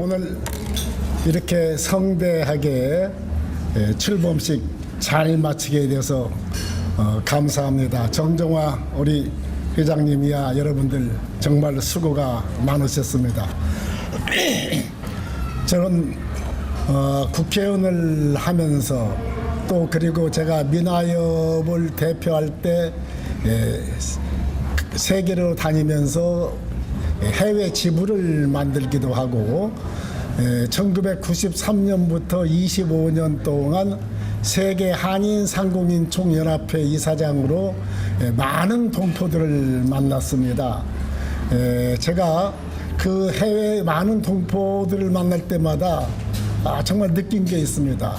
오늘 이렇게 성대하게 출범식 잘 마치게 돼서 감사합니다. 정정화 우리 회장님이야 여러분들 정말 수고가 많으셨습니다. 저는 국회의원을 하면서 또 그리고 제가 민화협을 대표할 때 세계로 다니면서 해외 지부를 만들기도 하고 1993년부터 25년 동안 세계 한인 상공인 총연합회 이사장으로 많은 동포들을 만났습니다. 제가 그 해외 많은 동포들을 만날 때마다 정말 느낀 게 있습니다.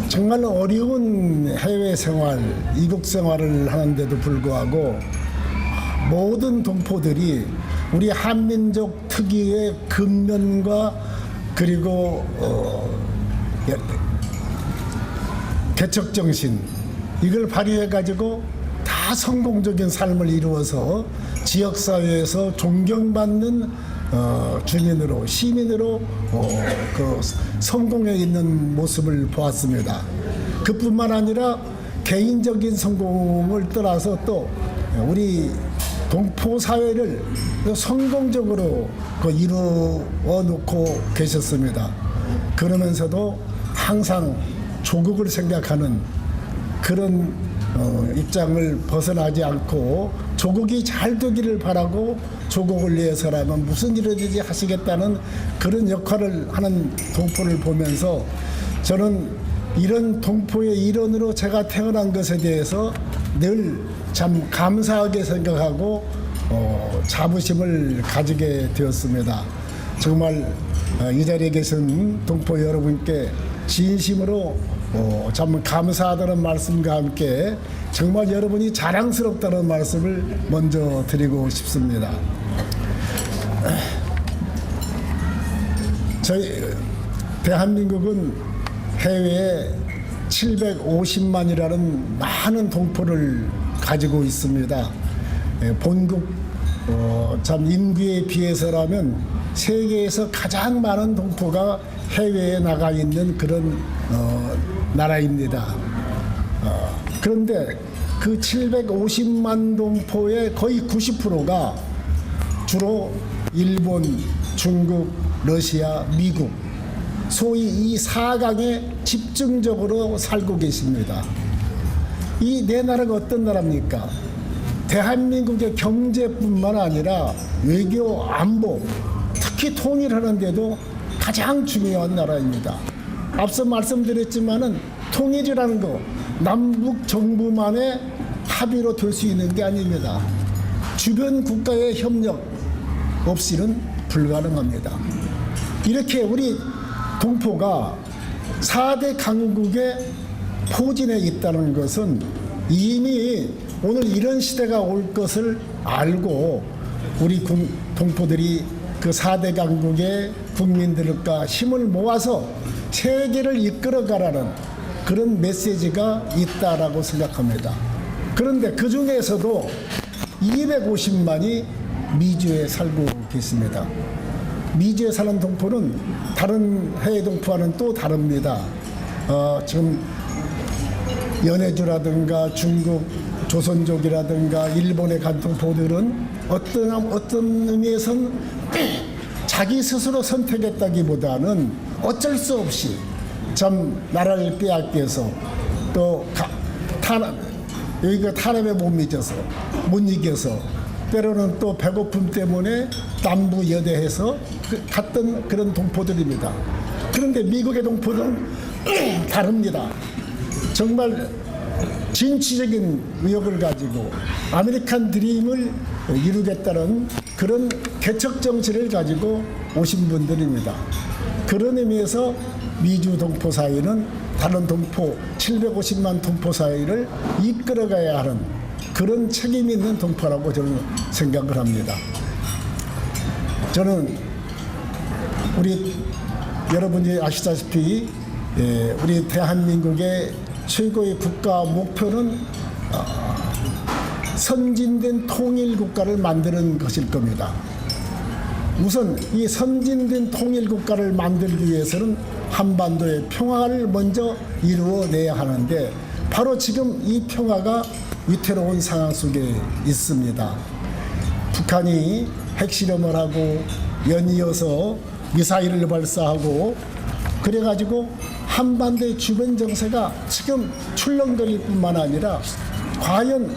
정말 어려운 해외 생활, 이국 생활을 하는데도 불구하고 모든 동포들이 우리 한민족 특유의 근면과 그리고 개척정신 이걸 발휘해 가지고 다 성공적인 삶을 이루어서 지역사회에서 존경받는 주민으로 시민으로 그 성공해 있는 모습을 보았습니다. 그뿐만 아니라 개인적인 성공을 떠나서 또 우리 동포 사회를 성공적으로 이루어 놓고 계셨습니다. 그러면서도 항상 조국을 생각하는 그런 입장을 벗어나지 않고 조국이 잘 되기를 바라고 조국을 위해서라면 무슨 일이든지 하시겠다는 그런 역할을 하는 동포를 보면서 저는 이런 동포의 일원으로 제가 태어난 것에 대해서 늘 참 감사하게 생각하고 자부심을 가지게 되었습니다. 정말 이 자리에 계신 동포 여러분께 진심으로 참 감사하다는 말씀과 함께 정말 여러분이 자랑스럽다는 말씀을 먼저 드리고 싶습니다. 저희 대한민국은 해외에 750만이라는 많은 동포를 가지고 있습니다. 본국 참 인구에 비해서라면 세계에서 가장 많은 동포가 해외에 나가 있는 그런 나라입니다. 그런데 그 750만 동포의 거의 90%가 주로 일본, 중국, 러시아, 미국 소위 이 4강에 집중적으로 살고 계십니다. 이 네 나라가 어떤 나라입니까? 대한민국의 경제뿐만 아니라 외교, 안보, 특히 통일하는데도 가장 중요한 나라입니다. 앞서 말씀드렸지만은 통일이라는 거 남북 정부만의 합의로 될 수 있는 게 아닙니다. 주변 국가의 협력 없이는 불가능합니다. 이렇게 우리 동포가 4대 강국의 포진해 있다는 것은 이미 오늘 이런 시대가 올 것을 알고 우리 동포들이 그 4대 강국의 국민들과 힘을 모아서 세계를 이끌어가라는 그런 메시지가 있다라고 생각합니다. 그런데 그 중에서도 250만이 미주에 살고 계십니다. 미주에 사는 동포는 다른 해외 동포와는 또 다릅니다. 지금 연해주라든가 중국 조선족이라든가 일본에 간 동포들은 어떤 의미에서는 자기 스스로 선택했다기보다는 어쩔 수 없이 참 나라를 빼앗겨서 또 여기가 탄압에 못 이겨서 때로는 또 배고픔 때문에 남부 여대해서 갔던 그런 동포들입니다. 그런데 미국의 동포는 다릅니다. 정말 진취적인 의욕을 가지고 아메리칸 드림을 이루겠다는 그런 개척 정신을 가지고 오신 분들입니다. 그런 의미에서 미주 동포 사회는 다른 동포 750만 동포 사회를 이끌어가야 하는 그런 책임 있는 동포라고 저는 생각을 합니다. 저는 우리 여러분이 아시다시피 우리 대한민국의 최고의 국가 목표는 선진된 통일 국가를 만드는 것일 겁니다. 우선 이 선진된 통일국가를 만들기 위해서는 한반도의 평화를 먼저 이루어내야 하는데 바로 지금 이 평화가 위태로운 상황 속에 있습니다. 북한이 핵실험을 하고 연이어서 미사일을 발사하고 그래가지고 한반도의 주변 정세가 지금 출렁거릴 뿐만 아니라 과연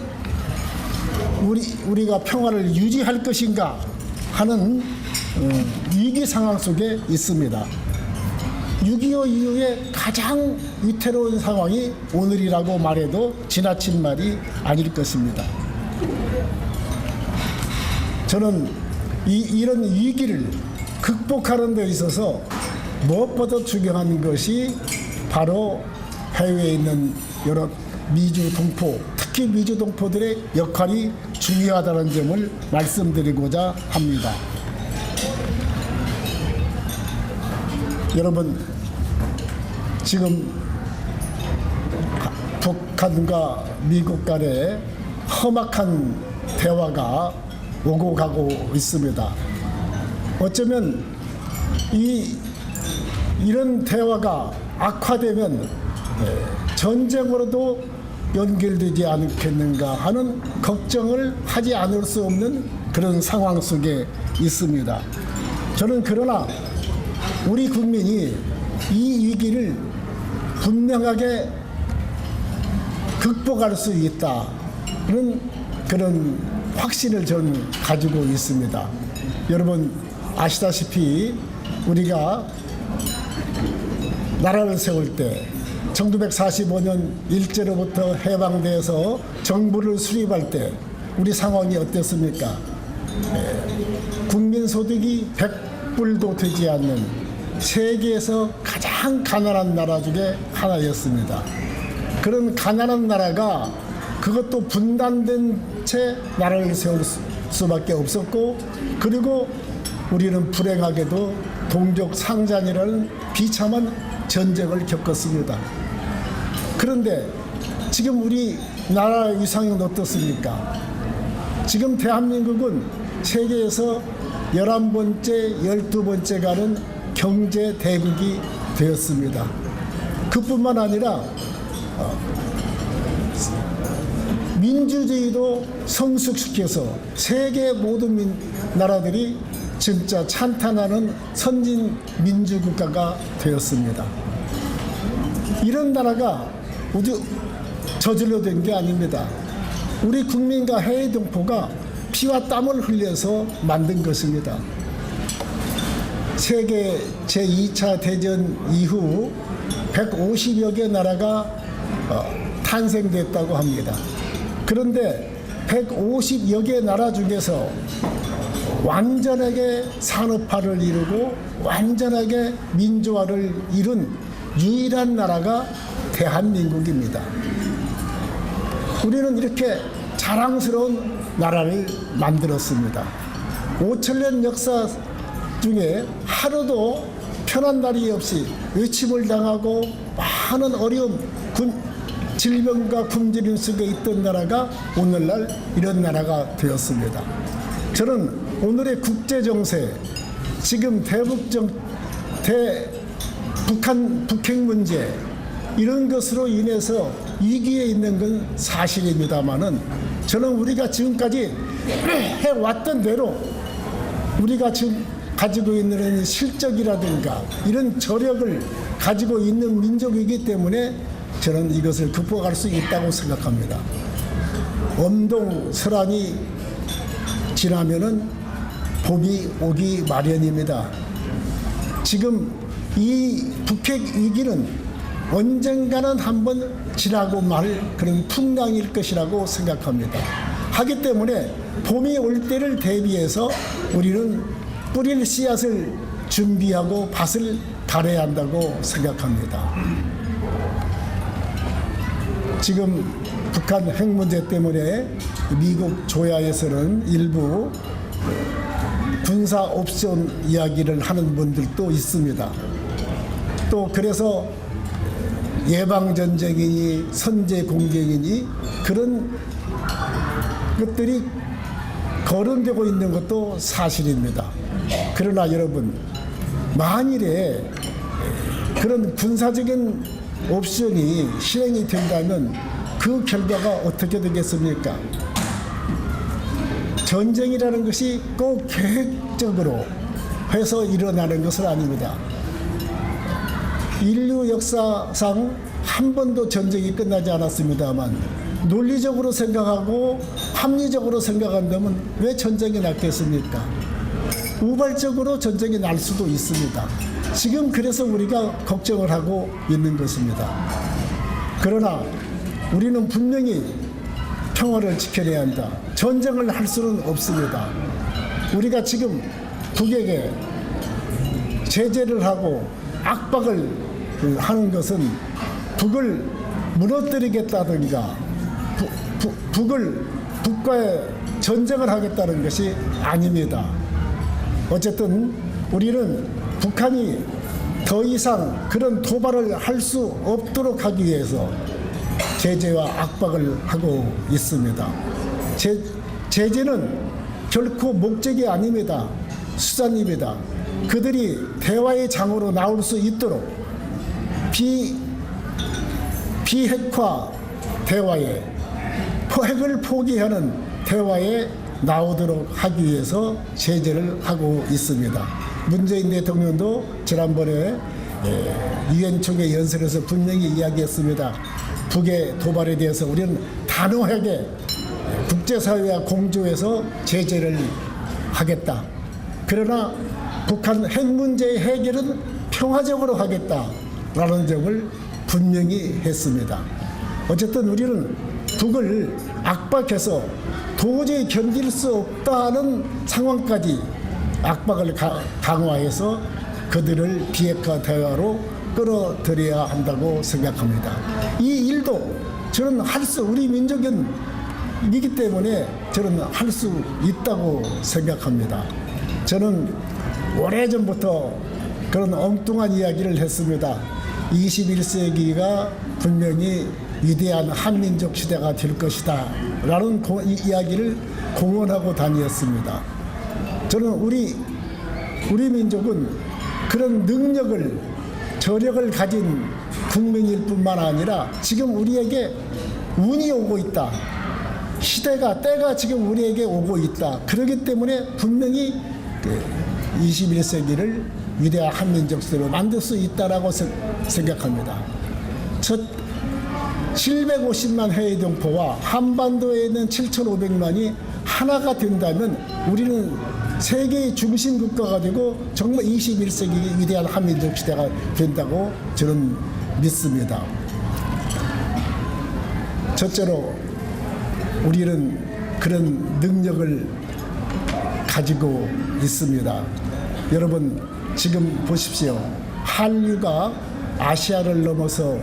우리가 평화를 유지할 것인가 하는 위기 상황 속에 있습니다. 6.25 이후에 가장 위태로운 상황이 오늘이라고 말해도 지나친 말이 아닐 것입니다. 저는 이런 위기를 극복하는 데 있어서 무엇보다 중요한 것이 바로 해외에 있는 여러 미주 동포, 특히 미주 동포들의 역할이 중요하다는 점을 말씀드리고자 합니다. 여러분, 지금 북한과 미국 간의 험악한 대화가 오고 가고 있습니다. 어쩌면 이런 대화가 악화되면 전쟁으로도 연결되지 않겠는가 하는 걱정을 하지 않을 수 없는 그런 상황 속에 있습니다. 저는 그러나 우리 국민이 이 위기를 분명하게 극복할 수 있다는 그런 확신을 저는 가지고 있습니다. 여러분 아시다시피 우리가 나라를 세울 때 1945년 일제로부터 해방돼서 정부를 수립할 때 우리 상황이 어땠습니까? 국민소득이 100불도 되지 않는 세계에서 가장 가난한 나라 중에 하나였습니다. 그런 가난한 나라가 그것도 분단된 채 나라를 세울 수밖에 없었고, 그리고 우리는 불행하게도 동족 상잔이라는 비참한 전쟁을 겪었습니다. 그런데 지금 우리 나라 위상은 어떻습니까? 지금 대한민국은 세계에서 11번째, 12번째 가는 경제 대국이 되었습니다. 그뿐만 아니라 민주주의도 성숙시켜서 세계 모든 나라들이 진짜 찬탄하는 선진 민주국가가 되었습니다. 이런 나라가 모두 저절로 된 게 아닙니다. 우리 국민과 해외 동포가 피와 땀을 흘려서 만든 것입니다. 세계 제2차 대전 이후 150여 개 나라가 탄생됐다고 합니다. 그런데 150여 개 나라 중에서 완전하게 산업화를 이루고 완전하게 민주화를 이룬 유일한 나라가 대한민국입니다. 우리는 이렇게 자랑스러운 나라를 만들었습니다. 5천년 역사 중에 하루도 편한 날이 없이 외침을 당하고 많은 어려움, 질병과 굶주림 속에 있던 나라가 오늘날 이런 나라가 되었습니다. 저는 오늘의 국제정세, 지금 북핵 문제, 이런 것으로 인해서 위기에 있는 건 사실입니다만은, 저는 우리가 지금까지 해왔던 대로 우리가 지금 가지고 있는 실적이라든가 이런 저력을 가지고 있는 민족이기 때문에 저는 이것을 극복할 수 있다고 생각합니다. 엄동설한이 지나면은 봄이 오기 마련입니다. 지금 이 북핵 위기는 언젠가는 한번 지나고 말 그런 풍랑일 것이라고 생각합니다. 하기 때문에 봄이 올 때를 대비해서 우리는 뿌릴 씨앗을 준비하고 밭을 갈아야 한다고 생각합니다. 지금 북한 핵 문제 때문에 미국 조야에서는 일부 군사 옵션 이야기를 하는 분들도 있습니다. 또 그래서 예방전쟁이니 선제공격이니 그런 것들이 거론되고 있는 것도 사실입니다. 그러나 여러분, 만일에 그런 군사적인 옵션이 실행이 된다면 그 결과가 어떻게 되겠습니까? 전쟁이라는 것이 꼭 계획적으로 해서 일어나는 것은 아닙니다. 인류 역사상 한 번도 전쟁이 끝나지 않았습니다만 논리적으로 생각하고 합리적으로 생각한다면 왜 전쟁이 났겠습니까? 우발적으로 전쟁이 날 수도 있습니다. 지금 그래서 우리가 걱정을 하고 있는 것입니다. 그러나 우리는 분명히 평화를 지켜내야 한다. 전쟁을 할 수는 없습니다. 우리가 지금 북에게 제재를 하고 압박을 하는 것은 북을 무너뜨리겠다든가 북과의 전쟁을 하겠다는 것이 아닙니다. 어쨌든 우리는 북한이 더 이상 그런 도발을 할 수 없도록 하기 위해서 제재와 압박을 하고 있습니다. 제재는 결코 목적이 아닙니다. 수단입니다. 그들이 대화의 장으로 나올 수 있도록 비핵화 대화에 핵을 포기하는 대화에 나오도록 하기 위해서 제재를 하고 있습니다. 문재인 대통령도 지난번에 유엔 총회 연설에서 분명히 이야기했습니다. 북의 도발에 대해서 우리는 단호하게 국제사회와 공조해서 제재를 하겠다. 그러나 북한 핵 문제의 해결은 평화적으로 하겠다라는 점을 분명히 했습니다. 어쨌든 우리는 북을 압박해서 도저히 견딜 수 없다는 상황까지 압박을 강화해서 그들을 비핵화 대화로 끌어들여야 한다고 생각합니다. 이 일도 저는 우리 민족은 이기 때문에 저는 할 수 있다고 생각합니다. 저는 오래전부터 그런 엉뚱한 이야기를 했습니다. 21세기가 분명히 위대한 한민족 시대가 될 것이다 라는 이야기를 공언하고 다녔습니다. 저는 우리 민족은 그런 능력을 저력을 가진 국민일 뿐만 아니라 지금 우리에게 운이 오고 있다. 때가 지금 우리에게 오고 있다. 그렇기 때문에 분명히 21세기를 위대한 한민족 시대로 만들 수 있다라고 생각합니다. 750만 해외동포와 한반도에 있는 7,500만이 하나가 된다면 우리는 세계의 중심 국가가 되고 정말 21세기 위대한 한민족 시대가 된다고 저는 믿습니다. 첫째로 우리는 그런 능력을 가지고 있습니다. 여러분 지금 보십시오. 한류가 아시아를 넘어서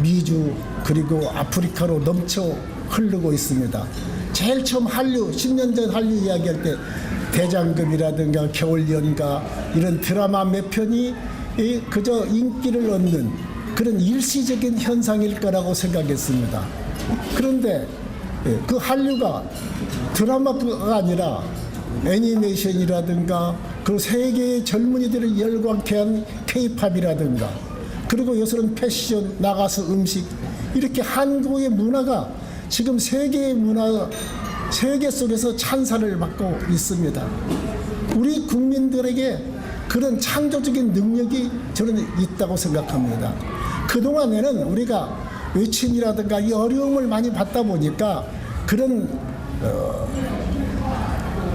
미주 그리고 아프리카로 넘쳐 흐르고 있습니다. 제일 처음 10년 전 한류 이야기할 때 대장금이라든가 겨울연가 이런 드라마 몇 편이 그저 인기를 얻는 그런 일시적인 현상일 거라고 생각했습니다. 그런데 그 한류가 드라마가 아니라 애니메이션이라든가 그 세계의 젊은이들을 열광케 한 K-팝이라든가 그리고 요새는 패션, 나가서 음식 이렇게 한국의 문화가 지금 세계 속에서 찬사를 받고 있습니다. 우리 국민들에게 그런 창조적인 능력이 저는 있다고 생각합니다. 그동안에는 우리가 외침이라든가 이 어려움을 많이 받다 보니까 그런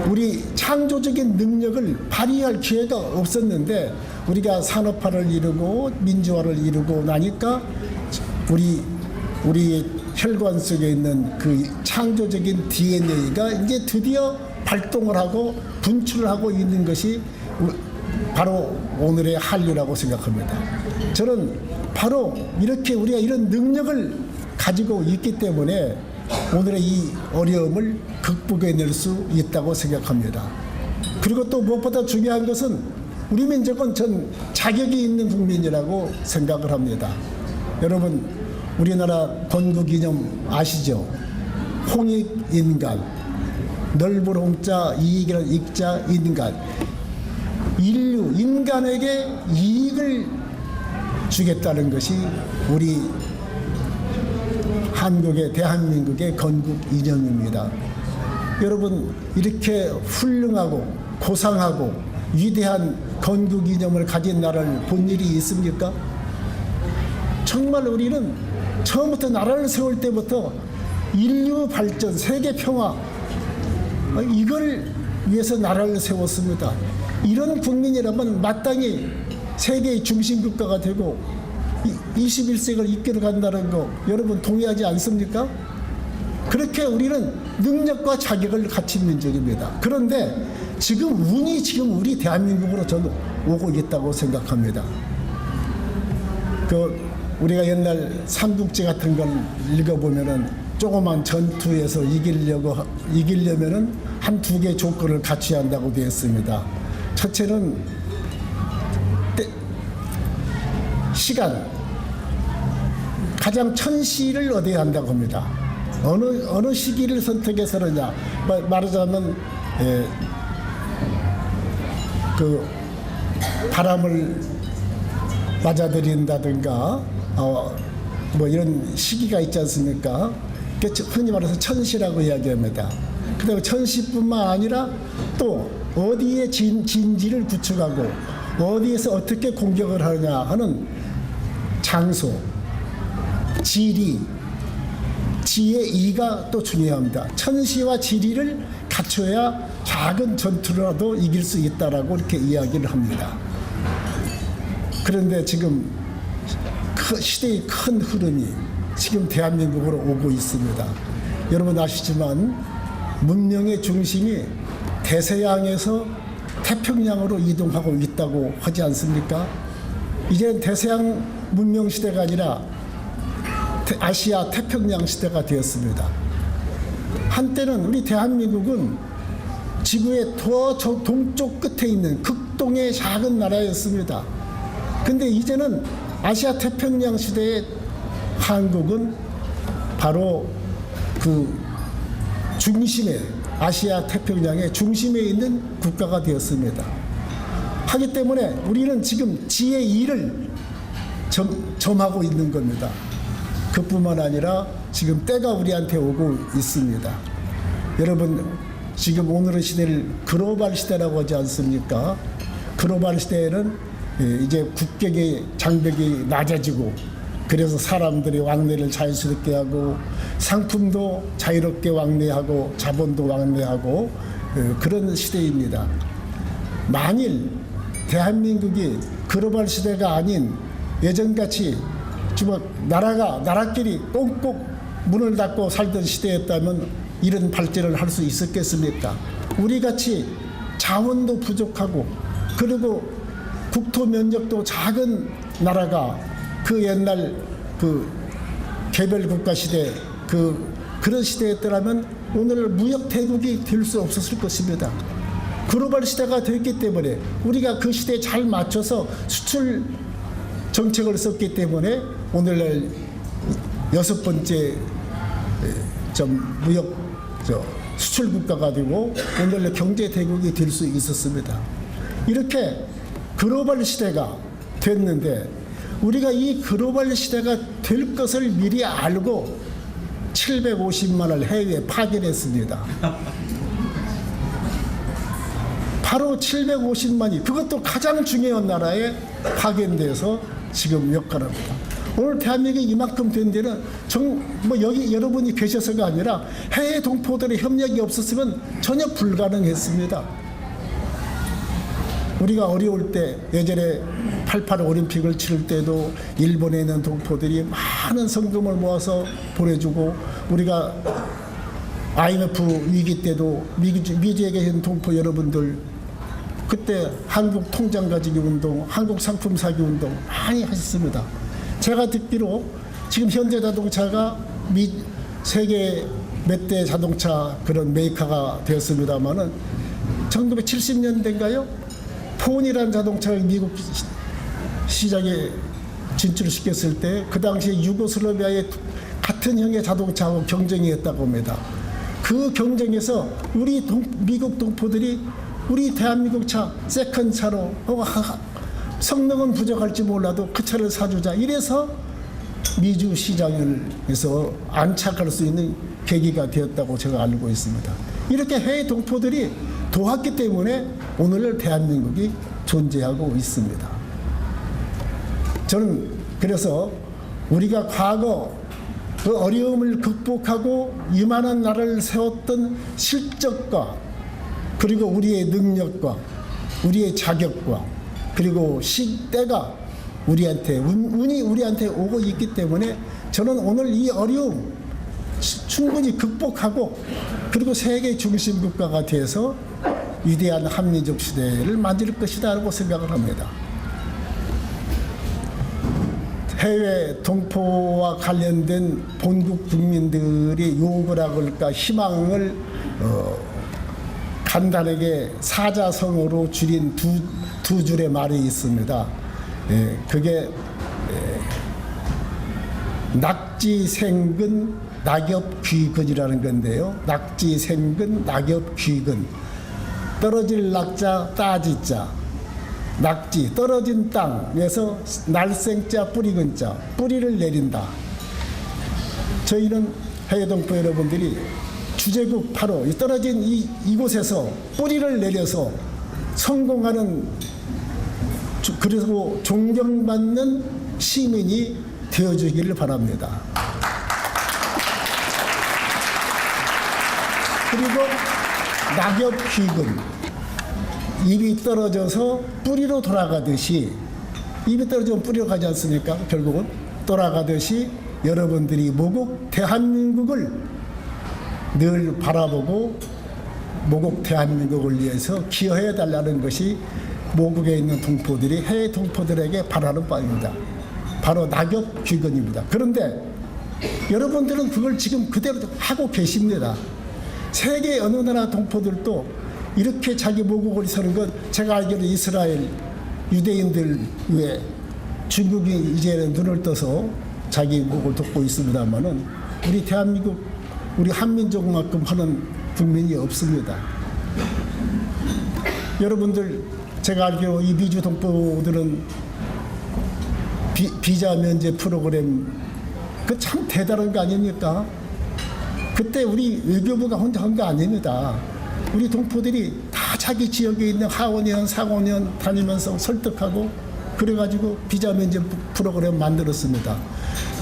우리 창조적인 능력을 발휘할 기회가 없었는데 우리가 산업화를 이루고 민주화를 이루고 나니까 우리 혈관 속에 있는 그 창조적인 DNA가 이제 드디어 발동을 하고 분출을 하고 있는 것이 바로 오늘의 한류라고 생각합니다. 저는 바로 이렇게 우리가 이런 능력을 가지고 있기 때문에 오늘의 이 어려움을 극복해낼 수 있다고 생각합니다. 그리고 또 무엇보다 중요한 것은 우리 민족은 전 자격이 있는 국민이라고 생각을 합니다. 여러분 우리나라 건국기념 아시죠? 홍익인간, 넓은 홍자 이익이라는 익자 인간. 인간에게 이익을 주겠다는 것이 우리 대한민국의 건국 이념입니다. 여러분, 이렇게 훌륭하고 고상하고 위대한 건국 이념을 가진 나라를 본 일이 있습니까? 정말 우리는 처음부터 나라를 세울 때부터 인류 발전, 세계 평화, 이걸 위해서 나라를 세웠습니다. 이런 국민이라면 마땅히 세계의 중심 국가가 되고 21세기를 이끌어 간다는 거 여러분 동의하지 않습니까? 그렇게 우리는 능력과 자격을 갖춘 민족입니다. 그런데 운이 우리 대한민국으로 저는 오고 있다고 생각합니다. 우리가 옛날 삼국지 같은 걸 읽어보면은 조그만 전투에서 이기려면은 한 두 개 조건을 갖춰야 한다고 되어 있습니다. 첫째는 시간, 가장 천시를 얻어야 한다고 합니다. 어느 시기를 선택해서느냐, 말하자면 그 바람을 맞아들인다든가 이런 시기가 있지 않습니까? 흔히 말해서 천시라고 이야기합니다. 그다음에 천시뿐만 아니라 또 어디에 진지를 구축하고 어디에서 어떻게 공격을 하느냐 하는 장소, 지리, 지의 이가 또 중요합니다. 천시와 지리를 갖춰야 작은 전투라도 이길 수 있다라고 이렇게 이야기를 합니다. 그런데 지금 시대의 큰 흐름이 지금 대한민국으로 오고 있습니다. 여러분 아시지만 문명의 중심이 대서양에서 태평양으로 이동하고 있다고 하지 않습니까? 이제는 대서양 문명 시대가 아니라 아시아 태평양 시대가 되었습니다. 한때는 우리 대한민국은 지구의 더 동쪽 끝에 있는 극동의 작은 나라였습니다. 근데 이제는 아시아 태평양 시대의 한국은 바로 그 중심에, 아시아 태평양의 중심에 있는 국가가 되었습니다. 하기 때문에 우리는 지금 지의 일을 점하고 있는 겁니다. 그뿐만 아니라 지금 때가 우리한테 오고 있습니다. 여러분, 지금 오늘의 시대를 글로벌 시대라고 하지 않습니까? 글로벌 시대에는 이제 국격의 장벽이 낮아지고, 그래서 사람들이 왕래를 자유스럽게 하고 상품도 자유롭게 왕래하고 자본도 왕래하고 그런 시대입니다. 만일 대한민국이 글로벌 시대가 아닌 예전같이 나라끼리 꽁꽁 문을 닫고 살던 시대였다면 이런 발전을 할 수 있었겠습니까? 우리같이 자원도 부족하고 그리고 국토 면적도 작은 나라가 그 옛날 그 개별 국가 시대 그런 시대였더라면 오늘 무역 대국이 될 수 없었을 것입니다. 글로벌 시대가 됐기 때문에 우리가 그 시대에 잘 맞춰서 수출 정책을 썼기 때문에 오늘날 6번째 무역 수출 국가가 되고 오늘날 경제 대국이 될 수 있었습니다. 이렇게 글로벌 시대가 됐는데 우리가 이 글로벌 시대가 될 것을 미리 알고 750만을 해외에 파견했습니다. 바로 750만이 그것도 가장 중요한 나라에 파견돼서 지금 역할합니다. 오늘 대한민국이 이만큼 된 데는 여기 여러분이 계셔서가 아니라 해외 동포들의 협력이 없었으면 전혀 불가능했습니다. 우리가 어려울 때 예전에 88 올림픽을 치를 때도 일본에 있는 동포들이 많은 성금을 모아서 보내주고 우리가 IMF 위기 때도 미주에 계신 동포 여러분들 그때 한국 통장 가지기 운동, 한국 상품 사기 운동 많이 하셨습니다. 제가 듣기로 지금 현대자동차가 세계 몇 대 자동차 그런 메이커가 되었습니다만은 1970년대인가요? 폰이라는 자동차를 미국 시장에 진출시켰을 때 그 당시에 유고슬라비아의 같은 형의 자동차하고 경쟁이 했다고 합니다. 그 경쟁에서 우리 미국 동포들이 우리 대한민국 차 세컨차로 성능은 부족할지 몰라도 그 차를 사주자. 이래서 미주 시장에서 안착할 수 있는 계기가 되었다고 제가 알고 있습니다. 이렇게 해외 동포들이 도왔기 때문에 오늘 대한민국이 존재하고 있습니다. 저는 그래서 우리가 과거 그 어려움을 극복하고 이만한 나라를 세웠던 실적과 그리고 우리의 능력과 우리의 자격과 그리고 시대가 우리한테 운이 우리한테 오고 있기 때문에 저는 오늘 이 어려움 충분히 극복하고 그리고 세계 중심 국가가 돼서 위대한 한민족 시대를 만들 것이다라고 생각을 합니다. 해외 동포와 관련된 본국 국민들이 요구라 그럴까 희망을 간단하게 사자성어로 줄인 두 줄의 말이 있습니다. 그게 낙지생근 낙엽귀근이라는 건데요. 낙지생근 낙엽귀근. 떨어질 낙자 따지자. 낙지 떨어진 땅에서 날생자 뿌리근자 뿌리를 내린다. 저희는 해외동포 여러분들이 주제국 바로 떨어진 이곳에서 뿌리를 내려서 성공하는 그리고 존경받는 시민이 되어주기를 바랍니다. 그리고 낙엽귀근 입이 떨어져서 뿌리로 돌아가듯이 입이 떨어지면 뿌리로 가지 않습니까? 결국은 돌아가듯이 여러분들이 모국 대한민국을 늘 바라보고 모국 대한민국을 위해서 기여해 달라는 것이 모국에 있는 동포들이 해외 동포들에게 바라는 바입니다. 바로 낙엽귀근입니다. 그런데 여러분들은 그걸 지금 그대로 하고 계십니다. 세계 어느 나라 동포들도 이렇게 자기 모국을 서는 것, 제가 알기로 이스라엘 유대인들 외에 중국이 이제는 눈을 떠서 자기 목을 돕고 있습니다만은 우리 대한민국, 우리 한민족만큼 하는 국민이 없습니다. 여러분들, 제가 알기로 이 미주 동포들은 비자 면제 프로그램 그 참 대단한 거 아닙니까? 그때 우리 외교부가 혼자 한 거 아닙니다. 우리 동포들이 다 자기 지역에 있는 하원의원, 상원의원 다니면서 설득하고 그래가지고 비자 면제 프로그램 만들었습니다.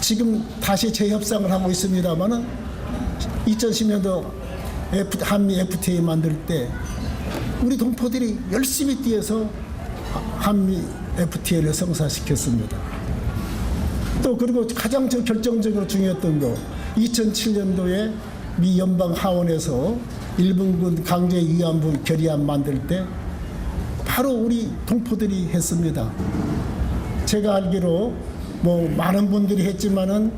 지금 다시 재협상을 하고 있습니다만은 2010년도 한미 FTA 만들 때 우리 동포들이 열심히 뛰어서 한미 FTA를 성사시켰습니다. 또 그리고 가장 결정적으로 중요했던 거 2007년도에 미 연방 하원에서 일본군 강제 위안부 결의안 만들 때 바로 우리 동포들이 했습니다. 제가 알기로 뭐 많은 분들이 했지만은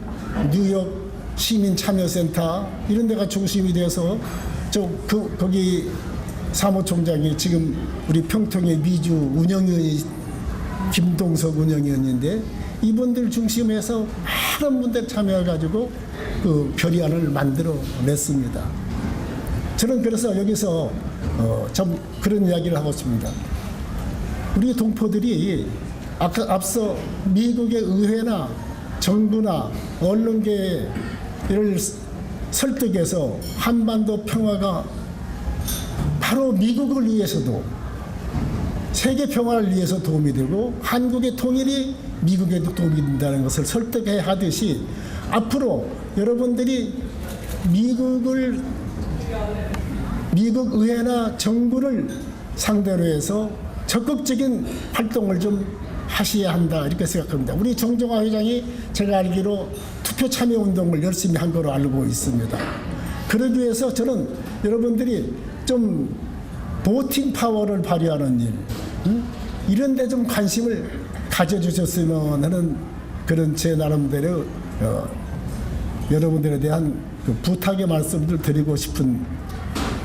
뉴욕 시민참여센터 이런 데가 중심이 돼서 거기 사무총장이 지금 우리 평통의 미주 운영위원이 김동석 운영위원인데 이분들 중심에서 많은 분들 참여해가지고 그 결의안을 만들어 냈습니다. 저는 그래서 여기서 좀 그런 이야기를 하고 있습니다. 우리 동포들이 앞서 미국의 의회나 정부나 언론계를 설득해서 한반도 평화가 바로 미국을 위해서도 세계 평화를 위해서 도움이 되고 한국의 통일이 미국에도 도움이 된다는 것을 설득해야 하듯이 앞으로 여러분들이 미국 의회나 정부를 상대로 해서 적극적인 활동을 좀 하셔야 한다 이렇게 생각합니다. 우리 정종화 회장이 제가 알기로 투표 참여 운동을 열심히 한 거로 알고 있습니다. 그러기 위해서 저는 여러분들이 좀 보팅 파워를 발휘하는 일 이런 데 좀 관심을 가져주셨으면 하는 그런 제 나름대로 여러분들에 대한 그 부탁의 말씀을 드리고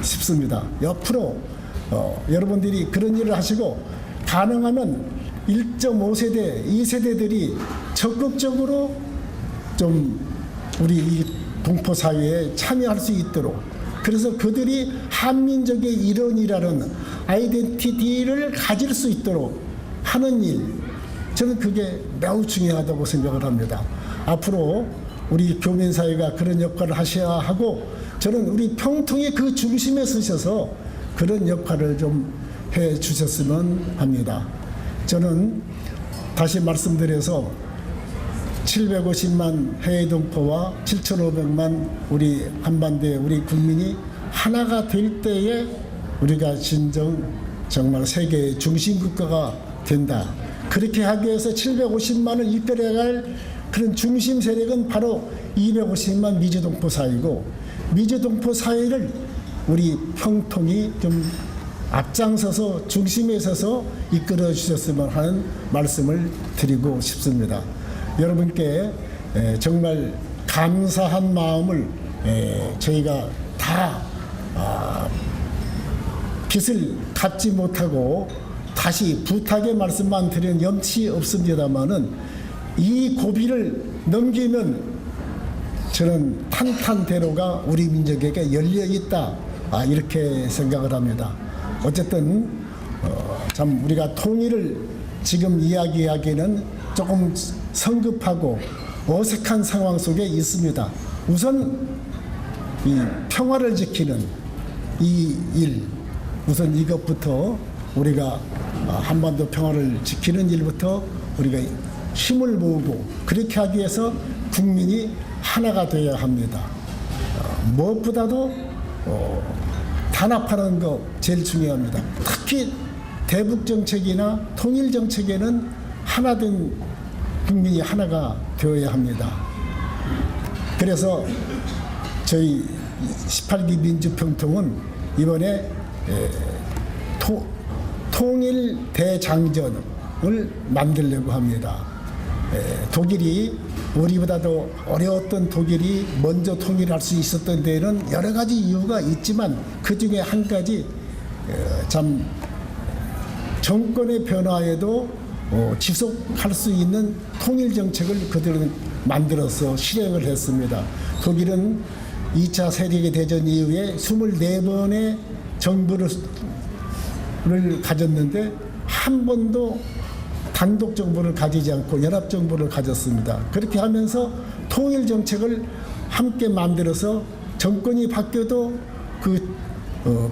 싶습니다. 옆으로 여러분들이 그런 일을 하시고 가능하면 1.5세대, 2세대들이 적극적으로 좀 우리 이 동포 사회에 참여할 수 있도록 그래서 그들이 한민족의 일원이라는 아이덴티티를 가질 수 있도록 하는 일, 저는 그게 매우 중요하다고 생각을 합니다. 앞으로 우리 교민사회가 그런 역할을 하셔야 하고, 저는 우리 평통의 그 중심에 서셔서 그런 역할을 좀 해 주셨으면 합니다. 저는 다시 말씀드려서 750만 해외 동포와 7,500만 우리 한반도의 우리 국민이 하나가 될 때에 우리가 정말 세계의 중심 국가가 된다. 그렇게 하기 위해서 750만을 이끌어갈 그런 중심 세력은 바로 250만 미주동포 사회이고, 미주동포 사회를 우리 평통이 좀 앞장서서 중심에 서서 이끌어 주셨으면 하는 말씀을 드리고 싶습니다. 여러분께 정말 감사한 마음을 저희가 다 빚을 갚지 못하고 다시 부탁의 말씀만 드리는 염치 없습니다만은, 이 고비를 넘기면 저는 탄탄대로가 우리 민족에게 열려 있다, 이렇게 생각을 합니다. 어쨌든 참 우리가 통일을 지금 이야기하기에는 조금 성급하고 어색한 상황 속에 있습니다. 우선 이 평화를 지키는 이 일, 우선 이것부터 우리가 한반도 평화를 지키는 일부터 우리가 힘을 모으고, 그렇게 하기 위해서 국민이 하나가 되어야 합니다. 무엇보다도 단합하는 거 제일 중요합니다. 특히 대북 정책이나 통일 정책에는 하나된 국민이 하나가 되어야 합니다. 그래서 저희 18기 민주평통은 이번에 통일 대장전을 만들려고 합니다. 독일이, 우리보다도 어려웠던 독일이 먼저 통일할 수 있었던 데에는 여러 가지 이유가 있지만, 그 중에 한 가지 참 정권의 변화에도 지속할 수 있는 통일 정책을 그들은 만들어서 실행을 했습니다. 독일은 2차 세계대전 이후에 24번의 정부를 가졌는데 한 번도 단독 정부를 가지지 않고 연합 정부를 가졌습니다. 그렇게 하면서 통일 정책을 함께 만들어서 정권이 바뀌어도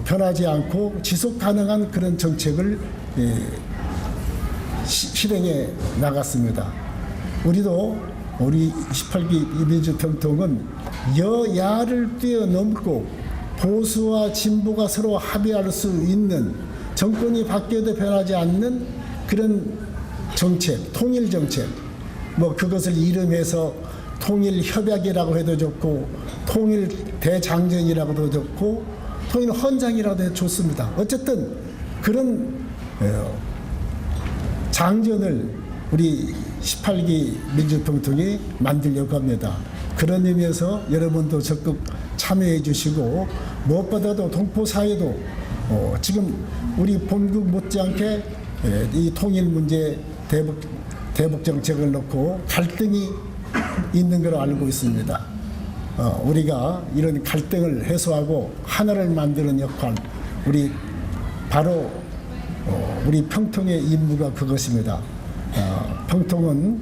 변하지 않고 지속 가능한 그런 정책을 실행해 나갔습니다. 우리 18기 민주평통은 여야를 뛰어넘고 보수와 진보가 서로 합의할 수 있는, 정권이 바뀌어도 변하지 않는 그런 정책, 통일 정책, 그것을 이름해서 통일 협약이라고 해도 좋고, 통일 대장전이라고도 좋고, 통일 헌장이라도 해도 좋습니다. 어쨌든 그런 장전을 우리 18기 민주평통이 만들려고 합니다. 그런 의미에서 여러분도 적극 참여해 주시고, 무엇보다도 동포사회도 지금 우리 본국 못지않게 이 통일 문제, 대북 정책을 놓고 갈등이 있는 걸로 알고 있습니다. 우리가 이런 갈등을 해소하고 하나를 만드는 역할, 바로 우리 평통의 임무가 그것입니다. 평통은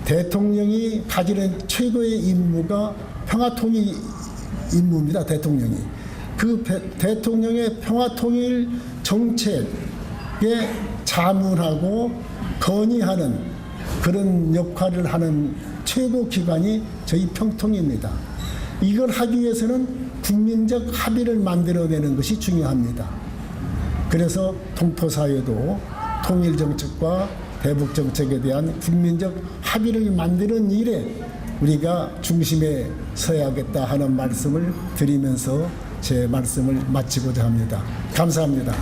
대통령이 가지는 최고의 임무가 평화통일 임무입니다. 대통령이 그 대통령의 평화통일 정책에 자문하고 건의하는 그런 역할을 하는 최고 기관이 저희 평통입니다. 이걸 하기 위해서는 국민적 합의를 만들어내는 것이 중요합니다. 그래서 동포사회도 통일정책과 대북정책에 대한 국민적 합의를 만드는 일에 우리가 중심에 서야겠다 하는 말씀을 드리면서 제 말씀을 마치고자 합니다. 감사합니다.